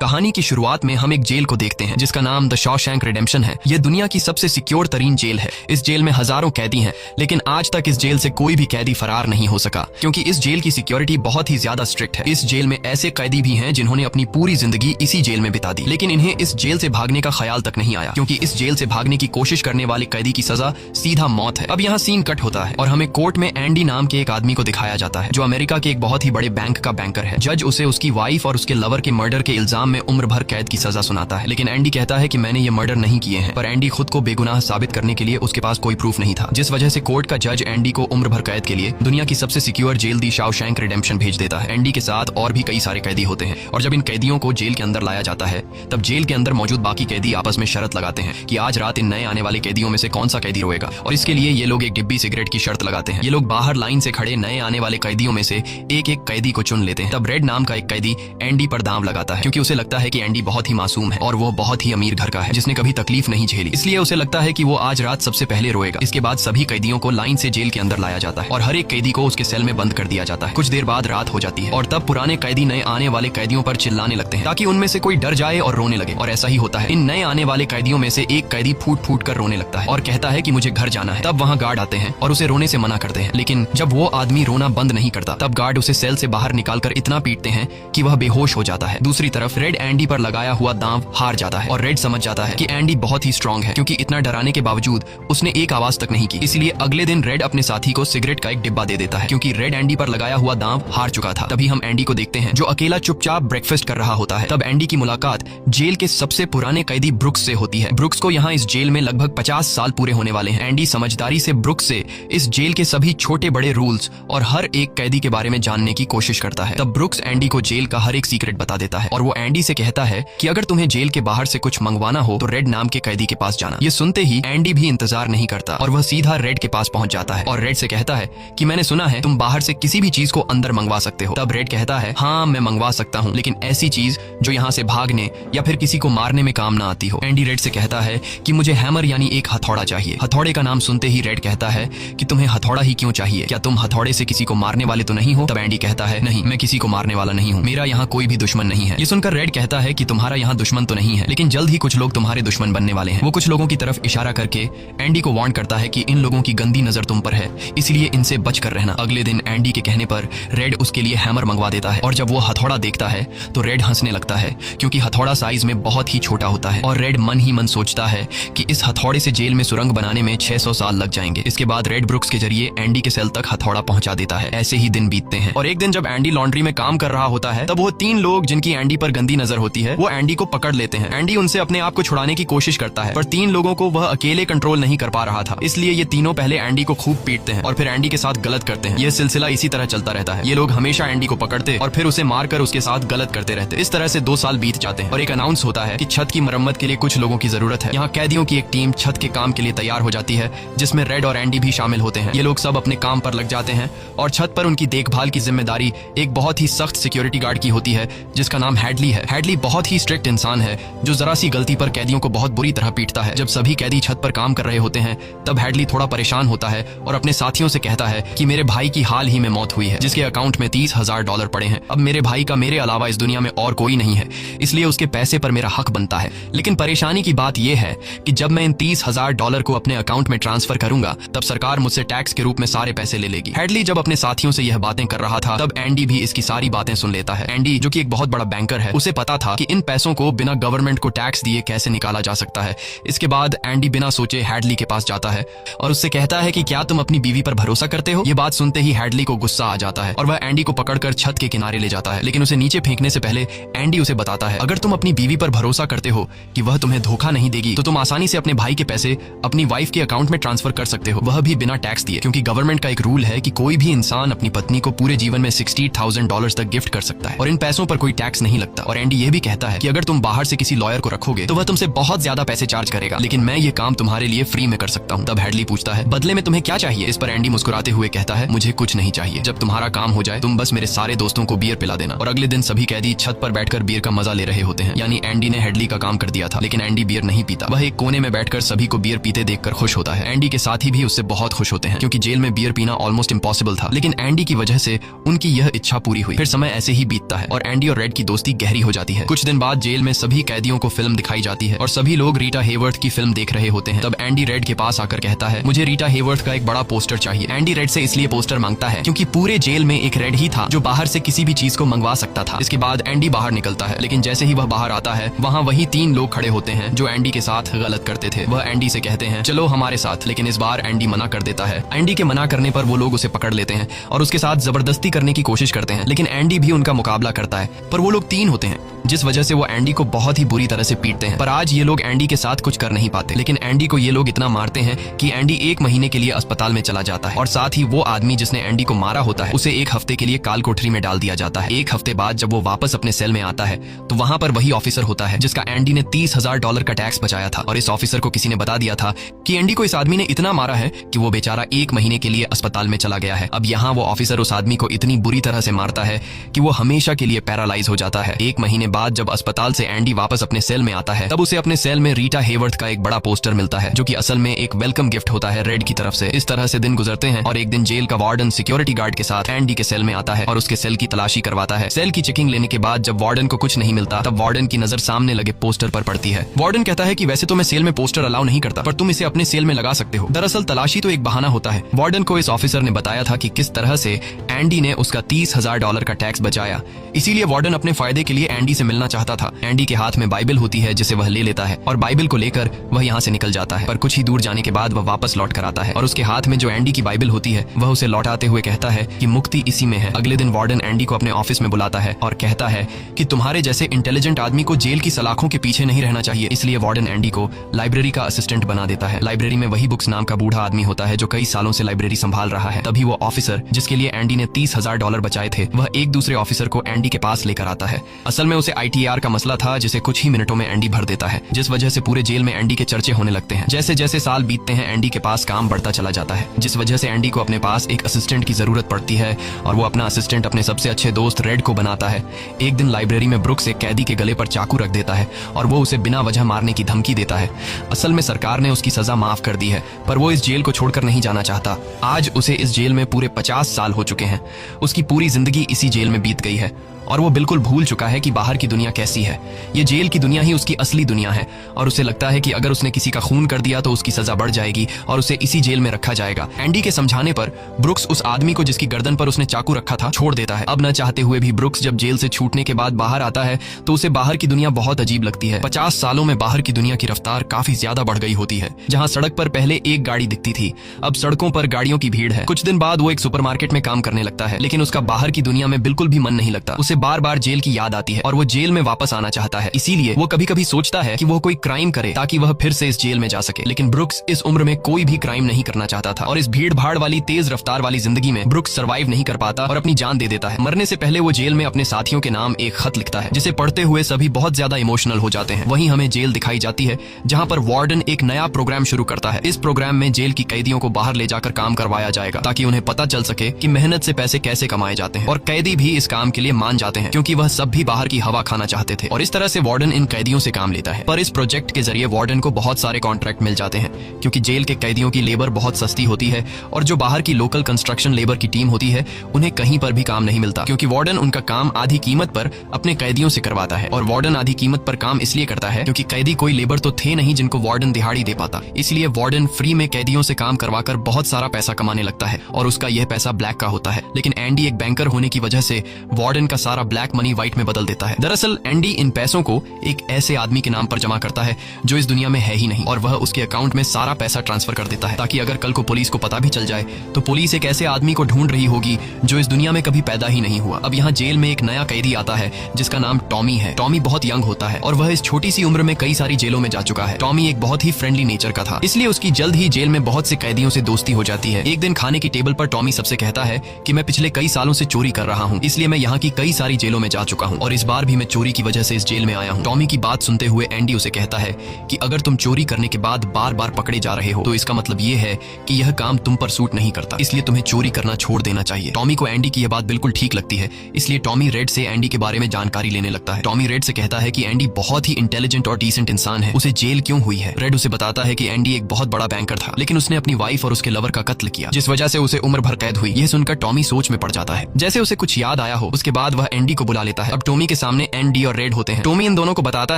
कहानी की शुरुआत में हम एक जेल को देखते हैं जिसका नाम द शॉशैंक रिडेम्पशन है। यह दुनिया की सबसे सिक्योर तरीन जेल है। इस जेल में हजारों कैदी हैं, लेकिन आज तक इस जेल से कोई भी कैदी फरार नहीं हो सका क्योंकि इस जेल की सिक्योरिटी बहुत ही ज्यादा स्ट्रिक्ट है। इस जेल में ऐसे कैदी भी हैं जिन्होंने अपनी पूरी जिंदगी इसी जेल में बिता दी, लेकिन इन्हें इस जेल से भागने का ख्याल तक नहीं आया क्योंकि इस जेल से भागने की कोशिश करने वाले कैदी की सजा सीधा मौत है। अब यहाँ सीन कट होता है और हमें कोर्ट में एंडी नाम के एक आदमी को दिखाया जाता है जो अमेरिका के एक बहुत ही बड़े बैंक का बैंकर है। जज उसे उसकी वाइफ और उसके लवर के मर्डर के इल्जाम में उम्र भर कैद की सजा सुनाता है, लेकिन एंडी कहता है कि मैंने ये मर्डर नहीं किए हैं। पर एंडी खुद को बेगुनाह साबित करने के लिए उसके पास कोई प्रूफ नहीं था, जिस वजह से कोर्ट का जज एंडी को उम्र भर कैद के लिए दुनिया की सबसे सिक्योर जेल दी शॉशैंक रिडेम्पशन भेज देता है। एंडी के साथ और भी कई सारे कैदी होते हैं और जब इन कैदियों को जेल के अंदर लाया जाता है तब जेल के अंदर मौजूद बाकी कैदी आपस में शर्त लगाते हैं कि आज रात इन नए आने वाले कैदियों में से कौन सा कैदी रोएगा, और इसके लिए ये लोग एक डिब्बी सिगरेट की शर्त लगाते हैं। ये लोग बाहर लाइन से खड़े नए आने वाले कैदियों में से एक एक कैदी को चुन लेते हैं। तब रेड नाम का एक कैदी एंडी पर दांव लगाता है क्योंकि उसे लगता है कि एंडी बहुत ही मासूम है और वो बहुत ही अमीर घर का है जिसने कभी तकलीफ नहीं झेली, इसलिए उसे लगता है कि वो आज रात सबसे पहले रोएगा। इसके बाद सभी कैदियों को लाइन से जेल के अंदर लाया जाता है और हर एक कैदी को उसके सेल में बंद कर दिया जाता है। कुछ देर बाद रात हो जाती है और तब पुराने कैदी नए आने वाले कैदियों पर चिल्लाने लगते हैं ताकि उनमें से कोई डर जाए और रोने लगे, और ऐसा ही होता है। इन नए आने वाले कैदियों में से एक कैदी फूट फूट कर रोने लगता है और कहता है कि मुझे घर जाना है। तब वहाँ गार्ड आते हैं और उसे रोने से मना करते हैं, लेकिन जब वो आदमी रोना बंद नहीं करता तब गार्ड उसे सेल से बाहर निकालकर इतना पीटते हैं कि वह बेहोश हो जाता है। दूसरी तरफ रेड एंडी पर लगाया हुआ दांव हार जाता है और रेड समझ जाता है कि एंडी बहुत ही स्ट्रांग है क्योंकि इतना डराने के बावजूद उसने एक आवाज तक नहीं की। इसलिए अगले दिन रेड अपने साथी को सिगरेट का एक डिब्बा दे देता है क्योंकि रेड एंडी पर लगाया हुआ दांव हार चुका था। तभी हम एंडी को देखते हैं जो अकेला चुपचाप ब्रेकफास्ट कर रहा होता है। तब एंडी की मुलाकात जेल के सबसे पुराने कैदी ब्रुक्स से होती है। ब्रुक्स को यहाँ इस जेल में लगभग 50 साल पूरे होने वाले हैं। एंडी समझदारी से ब्रुक्स से इस जेल के सभी छोटे बड़े रूल्स और हर एक कैदी के बारे में जानने की कोशिश करता है। तब ब्रुक्स एंडी को जेल का हर एक सीक्रेट बता देता है और वो एंडी से कहता है कि अगर तुम्हें जेल के बाहर से कुछ मंगवाना हो तो रेड नाम के कैदी के पास जाना। ये सुनते ही एंडी भी इंतजार नहीं करता और वह सीधा रेड के पास पहुंच जाता है और रेड से कहता है कि मैंने सुना है तुम बाहर से किसी भी चीज को अंदर मंगवा सकते हो। तब रेड कहता है हाँ मैं मंगवा सकता हूँ, लेकिन ऐसी चीज जो यहाँ से भागने या फिर किसी को मारने में काम ना आती हो। एंडी रेड से कहता है कि मुझे हैमर यानी एक हथौड़ा चाहिए। हथौड़े का नाम सुनते ही रेड कहता है कि तुम्हें हथौड़ा ही क्यों चाहिए, क्या तुम हथौड़े से किसी को मारने वाले तो नहीं हो? तब एंडी कहता है नहीं, मैं किसी को मारने वाला नहीं हूँ, मेरा यहाँ कोई भी दुश्मन नहीं है। ये सुनकर रेड कहता है कि तुम्हारा यहाँ दुश्मन तो नहीं है, लेकिन जल्द ही कुछ लोग तुम्हारे दुश्मन बनने वाले हैं। वो कुछ लोगों की तरफ इशारा करके एंडी को वार्न करता है कि इन लोगों की गंदी नजर तुम पर है, इसलिए इनसे बच कर रहना। अगले दिन एंडी के कहने पर रेड उसके लिए हैमर मंगवा देता है और जब वो हथौड़ा देखता है तो रेड हंसने लगता है क्योंकि हथौड़ा साइज में बहुत ही छोटा होता है और रेड मन ही मन सोचता है कि इस हथौड़े से जेल में सुरंग बनाने में 600 साल लग जाएंगे। इसके बाद रेड ब्रुक्स के जरिए एंडी के सेल तक हथौड़ा पहुंचा देता है। ऐसे ही दिन बीतते हैं और एक दिन जब एंडी लॉन्ड्री में काम कर रहा होता है तब वो 3 लोग जिनकी एंडी पर गंदी नजर होती है वो एंडी को पकड़ लेते हैं। एंडी उनसे अपने आप को छुड़ाने की कोशिश करता है पर 3 लोगों को वह अकेले कंट्रोल नहीं कर पा रहा था, इसलिए ये तीनों पहले एंडी को खूब पीटते हैं और फिर एंडी के साथ गलत करते हैं। यह सिलसिला इसी तरह चलता रहता है। ये लोग हमेशा एंडी को पकड़ते और फिर उसे मारकर उसके साथ गलत करते रहते। इस तरह से 2 साल बीत जाते हैं और एक अनाउंस होता है कि छत की मरम्मत के लिए कुछ लोगों की जरूरत है। यहाँ कैदियों की एक टीम छत के काम के लिए तैयार हो जाती है जिसमें रेड और एंडी भी शामिल होते हैं। ये लोग सब अपने काम पर लग जाते हैं और छत पर उनकी देखभाल की जिम्मेदारी एक बहुत ही सख्त सिक्योरिटी गार्ड की होती है जिसका नाम हैडली है। हैडली बहुत ही स्ट्रिक्ट इंसान है जो जरा सी गलती पर कैदियों को बहुत बुरी तरह पीटता है। जब सभी कैदी छत पर काम कर रहे होते हैं तब हैडली थोड़ा परेशान होता है और अपने साथियों से कहता है कि मेरे भाई की हाल ही में मौत हुई है जिसके अकाउंट में $30,000 पड़े हैं। अब मेरे भाई का मेरे अलावा इस दुनिया में और कोई नहीं है, इसलिए उसके पैसे पर मेरा हक बनता है। लेकिन परेशानी की बात यह है कि जब मैं इन $30,000 को अपने अकाउंट में ट्रांसफर करूंगा तब सरकार मुझसे टैक्स के रूप में सारे पैसे ले लेगी। हैडली जब अपने साथियों से यह बातें कर रहा था तब एंडी भी इसकी सारी बातें सुन लेता है। एंडी जो कि एक बहुत बड़ा बैंकर है उसे पता था कि इन पैसों को बिना गवर्नमेंट को टैक्स दिए कैसे निकाला जा सकता है। इसके बाद एंडी बिना सोचे हैडली के पास जाता है और उससे कहता है कि क्या तुम अपनी बीवी पर भरोसा करते हो? ये बात सुनते ही हैडली को गुस्सा आ जाता है और वह एंडी को पकड़कर छत के किनारे ले जाता है, लेकिन उसे नीचे फेंकने से पहले एंडी उसे बताता है अगर तुम अपनी बीवी पर भरोसा करते हो कि वह तुम्हें धोखा नहीं देगी तो तुम आसानी से अपने भाई के पैसे अपनी वाइफ के अकाउंट में ट्रांसफर कर सकते हो, वह भी बिना टैक्स दिए, क्योंकि गवर्नमेंट का एक रूल है कि कोई भी इंसान अपनी पत्नी को पूरे जीवन में $60,000 तक गिफ्ट कर सकता है और इन पैसों पर कोई टैक्स नहीं लगता। और एंडी ये भी कहता है कि अगर तुम बाहर से किसी लॉयर को रखोगे तो वह तुमसे बहुत ज्यादा पैसे चार्ज करेगा, लेकिन मैं ये काम तुम्हारे लिए फ्री में कर सकता हूँ। तब हैडली पूछता है बदले में तुम्हें क्या चाहिए? इस पर एंडी मुस्कुराते हुए कहता है मुझे कुछ नहीं चाहिए, जब तुम्हारा काम हो जाए तुम बस मेरे सारे दोस्तों को बियर पिला देना। और अगले दिन सभी कैदी छत पर बैठकर बियर का मजा ले रहे होते हैं, यानी एंडी ने हैडली का काम कर दिया था, लेकिन एंडी बियर नहीं पीता। वह एक कोने में बैठकर सभी को बियर पीते देखकर खुश होता है। एंडी के साथी भी उससे बहुत खुश होते हैं क्योंकि जेल में बियर पीना ऑलमोस्ट इम्पॉसिबल था, लेकिन एंडी की वजह से उनकी यह इच्छा पूरी हुई। फिर समय ऐसे ही बीतता है और एंडी और रेड की दोस्ती गहरी हो हो जाती है। कुछ दिन बाद जेल में सभी कैदियों को फिल्म दिखाई जाती है और सभी लोग रीटा हेवर्थ की फिल्म देख रहे होते हैं। तब एंडी रेड के पास आकर कहता है, मुझे रीटा हेवर्थ का एक बड़ा पोस्टर चाहिए। एंडी रेड से इसलिए पोस्टर मांगता है क्योंकि पूरे जेल में एक रेड ही था जो बाहर से किसी भी चीज को मंगवा सकता था। इसके बाद एंडी बाहर निकलता है, लेकिन जैसे ही वह बाहर आता है वहाँ वही 3 लोग खड़े होते हैं जो एंडी के साथ गलत करते थे। वह एंडी से कहते हैं, चलो हमारे साथ, लेकिन इस बार एंडी मना कर देता है। एंडी के मना करने पर वो लोग उसे पकड़ लेते हैं और उसके साथ जबरदस्ती करने की कोशिश करते हैं, लेकिन एंडी भी उनका मुकाबला करता है। पर वो लोग 3 होते हैं, जिस वजह से वो एंडी को बहुत ही बुरी तरह से पीटते हैं। पर आज ये लोग एंडी के साथ कुछ कर नहीं पाते, लेकिन एंडी को ये लोग इतना मारते हैं कि एंडी 1 महीने के लिए अस्पताल में चला जाता है और साथ ही वो आदमी जिसने एंडी को मारा होता है उसे 1 हफ्ते के लिए काल कोठरी में डाल दिया जाता है। 1 हफ्ते बाद जब वो वापस अपने सेल में आता है तो वहां पर वही ऑफिसर होता है जिसका एंडी ने $30,000 का टैक्स बचाया था। और इस ऑफिसर को किसी ने बता दिया था कि एंडी को इस आदमी ने इतना मारा है कि वो बेचारा 1 महीने के लिए अस्पताल में चला गया है। अब यहाँ वो ऑफिसर उस आदमी को इतनी बुरी तरह से मारता है कि वो हमेशा के लिए पैरालाइज हो जाता है। 1 महीने बाद जब अस्पताल से एंडी वापस अपने सेल में आता है तब उसे अपने सेल में रीटा हेवर्थ का एक बड़ा पोस्टर मिलता है जो कि असल में एक वेलकम गिफ्ट होता है रेड की तरफ से। इस तरह से दिन गुजरते हैं और एक दिन जेल का वार्डन सिक्योरिटी गार्ड के साथ एंडी के सेल में आता है और उसके सेल की तलाशी करवाता है। सेल की चेकिंग लेने के बाद जब वार्डन को कुछ नहीं मिलता तब वार्डन की नजर सामने लगे पोस्टर पर पड़ती है। वार्डन कहता है कि वैसे तो मैं सेल में पोस्टर अलाउ नहीं करता, पर तुम इसे अपने सेल में लगा सकते हो। दरअसल तलाशी तो एक बहाना होता है। वार्डन को इस ऑफिसर ने बताया था कि किस तरह से एंडी ने उसका $30,000 का टैक्स बचाया, इसीलिए वार्डन अपने फायदे के लिए एंडी से मिलना चाहता था। एंडी के हाथ में बाइबल होती है जिसे वह ले लेता है और बाइबल को लेकर वह यहाँ से निकल जाता है। पर कुछ ही दूर जाने के बाद वह वापस लौट कर आता है और उसके हाथ में जो एंडी की बाइबल होती है वह उसे लौटाते हुए कहता है कि मुक्ति इसी में है। अगले दिन वार्डन एंडी को अपने ऑफिस में बुलाता है और कहता है कि तुम्हारे जैसे इंटेलिजेंट आदमी को जेल की सलाखों के पीछे नहीं रहना चाहिए। इसलिए वार्डन एंडी को लाइब्रेरी का असिस्टेंट बना देता है। लाइब्रेरी में वही बुक्स नाम का बूढ़ा आदमी होता है जो कई सालों से लाइब्रेरी संभाल रहा है। तभी वो ऑफिसर जिसके लिए एंडी ने $30,000 बचाए थे वह एक दूसरे ऑफिसर को एंडी के पास लेकर आता है। असल में उसे ITR का मसला था जिसे कुछ ही मिनटों में एंडी भर देता है, जिस वजह से पूरे जेल में एंडी के चर्चे होने लगते हैं। जैसे जैसे साल बीतते हैं एंडी के पास काम बढ़ता चला जाता है, जिस वजह से एंडी को अपने पास एक असिस्टेंट की जरूरत पड़ती है और वो अपना असिस्टेंट अपने सबसे अच्छे दोस्त रेड को बनाता है। एक दिन लाइब्रेरी में ब्रुक्स एक कैदी के गले पर चाकू रख देता है और वो उसे बिना वजह मारने की धमकी देता है। असल में सरकार ने उसकी सजा माफ कर दी है, पर वो इस जेल को छोड़कर नहीं जाना चाहता। आज उसे इस जेल में पूरे 50 साल हो चुके हैं। उसकी पूरी जिंदगी इसी जेल में बीत गई है और वो बिल्कुल भूल चुका है कि बाहर की दुनिया कैसी है। ये जेल की दुनिया ही उसकी असली दुनिया है और उसे लगता है कि अगर उसने किसी का खून कर दिया तो उसकी सजा बढ़ जाएगी और उसे इसी जेल में रखा जाएगा। एंडी के समझाने पर ब्रुक्स उस आदमी को जिसकी गर्दन पर उसने चाकू रखा था छोड़ देता है। अब न चाहते हुए भी ब्रुक्स जब जेल से छूटने के बाद बाहर आता है तो उसे बाहर की दुनिया बहुत अजीब लगती है। 50 सालों में बाहर की दुनिया की रफ्तार काफी ज्यादा बढ़ गई होती है। जहाँ सड़क पर पहले एक गाड़ी दिखती थी अब सड़कों पर गाड़ियों की भीड़ है। कुछ दिन बाद वो एक सुपरमार्केट में काम करने लगता है, लेकिन उसका बाहर की दुनिया में बिल्कुल भी मन नहीं लगता। उसे बार बार जेल की याद आती है और वो जेल में वापस आना चाहता है। इसीलिए वो कभी कभी सोचता है कि वो कोई क्राइम करे ताकि वह फिर से इस जेल में जा सके। लेकिन ब्रुक्स इस उम्र में कोई भी क्राइम नहीं करना चाहता था और इस भीड़ भाड़ वाली तेज रफ्तार वाली जिंदगी में ब्रुक्स सर्वाइव नहीं कर पाता और अपनी जान दे देता है। मरने से पहले वो जेल में अपने साथियों के नाम एक खत लिखता है जिसे पढ़ते हुए सभी बहुत ज्यादा इमोशनल हो जाते हैं। वहीं हमें जेल दिखाई जाती है जहाँ पर वार्डन एक नया प्रोग्राम शुरू करता है। इस प्रोग्राम में जेल की कैदियों को बाहर ले जाकर काम करवाया जाएगा ताकि उन्हें पता चल सके कि मेहनत से पैसे कैसे कमाए जाते हैं। और कैदी भी इस काम के लिए मान जाते हैं क्योंकि वह सब भी बाहर की हवा खाना चाहते थे और इस तरह से वार्डन इन कैदियों से काम लेता है। पर इस प्रोजेक्ट के जरिए वार्डन को बहुत सारे कॉन्ट्रैक्ट मिल जाते हैं क्योंकि जेल के कैदियों की लेबर बहुत सस्ती होती है और जो बाहर की लोकल कंस्ट्रक्शन लेबर की टीम होती है उन्हें कहीं पर भी काम नहीं मिलता क्योंकि वार्डन उनका काम आधी कीमत पर अपने कैदियों से करवाता है। और वार्डन आधी कीमत पर काम इसलिए करता है क्योंकि कैदी कोई लेबर तो थे नहीं जिनको वार्डन दिहाड़ी दे पाता। इसलिए वार्डन फ्री में कैदियों से काम करवाकर बहुत सारा पैसा कमाने लगता है और उसका यह पैसा ब्लैक का होता है। लेकिन एंडी एक बैंकर होने की वजह से वार्डन का सारा ब्लैक मनी व्हाइट में बदल देता है। दरअसल एंडी इन पैसों को एक ऐसे आदमी के नाम पर जमा करता है जो इस दुनिया में है ही नहीं और वह उसके अकाउंट में सारा पैसा ट्रांसफर कर देता है ताकि अगर कल को पुलिस को पता भी चल जाए तो पुलिस एक ऐसे आदमी को ढूंढ रही होगी जो इस दुनिया में कभी पैदा ही नहीं हुआ। अब यहाँ जेल में एक नया कैदी आता है जिसका नाम टॉमी है। टॉमी बहुत यंग होता है और वह इस छोटी सी उम्र में कई सारी जेलों में जा चुका है। टॉमी एक बहुत ही फ्रेंडली नेचर का था, इसलिए उसकी जल्द ही जेल में बहुत से कैदियों से दोस्ती हो जाती है। एक दिन खाने की टेबल पर टॉमी सबसे कहता है कि मैं पिछले कई सालों से चोरी कर रहा हूँ, इसलिए मैं यहाँ की कई सारी जेलों में जा चुका हूँ और इस बार भी मैं चोरी की वजह से इस जेल में आया हूँ। टॉमी की बात सुनते हुए एंडी उसे कहता है कि अगर तुम चोरी करने के बाद बार बार पकड़े जा रहे हो तो इसका मतलब ये है कि यह काम तुम पर सूट नहीं करता, इसलिए तुम्हें चोरी करना छोड़ देना चाहिए। टॉमी को एंडी की यह बात बिल्कुल ठीक लगती है, इसलिए टॉमी रेड से एंडी के बारे में जानकारी लेने लगता है। टॉमी रेड से कहता है कि एंडी बहुत ही इंटेलिजेंट और डिसेंट इंसान है, उसे जेल क्यों हुई है। रेड उसे बताता है कि एंडी एक बहुत बड़ा बैंकर था लेकिन उसने अपनी वाइफ और उसके लवर का कत्ल किया जिस वजह से उसे उम्र भर कैद हुई। यह सुनकर टॉमी सोच में पड़ जाता है, जैसे उसे कुछ याद आया हो। उसके बाद वह एंडी को बुला लेता है। अब टॉमी के सामने एंडी और रेड होते हैं। टॉमी इन दोनों को बताता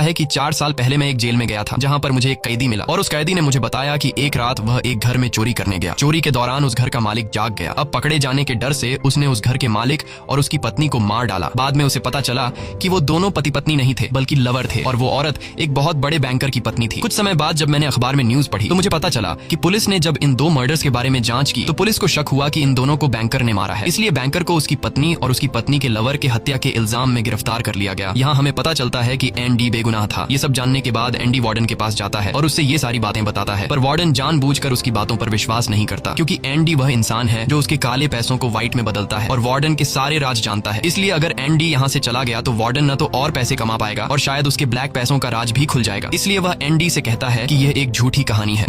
है कि 4 साल पहले मैं एक जेल में गया था जहाँ पर मुझे एक कैदी मिला और उस कैदी ने मुझे बताया कि एक रात वह एक घर में चोरी करने गया। चोरी के दौरान उस घर का मालिक जाग गया। अब पकड़े जाने के डर से उसने उस घर के मालिक और उसकी पत्नी को मार डाला। बाद में उसे पता चला कि वो दोनों पति पत्नी नहीं थे बल्कि लवर थे और वो औरत एक बहुत बड़े बैंकर की पत्नी थी। कुछ समय बाद जब मैंने अखबार में न्यूज पढ़ी तो मुझे पता चला कि पुलिस ने जब इन 2 मर्डर्स के बारे में जांच की तो पुलिस को शक हुआ कि इन दोनों को बैंकर ने मारा है। इसलिए बैंकर को उसकी पत्नी और उसकी पत्नी के लवर के हत्या के इल्जाम में गिरफ्तार कर लिया गया। यहाँ हमें पता चलता है कि एंडी बेगुनाह था। ये सब जानने के बाद एंडी वार्डन के पास जाता है और उससे ये सारी बातें बताता है, पर वार्डन जानबूझकर उसकी बातों पर विश्वास नहीं करता क्योंकि एंडी वह इंसान है जो उसके काले पैसों को व्हाइट में बदलता है और वार्डन के सारे राज जानता है। इसलिए अगर एंडी यहाँ से चला गया तो वार्डन न तो और पैसे कमा पाएगा और शायद उसके ब्लैक पैसों का राज भी खुल जाएगा। इसलिए वह एंडी से कहता है कि यह एक झूठी कहानी है।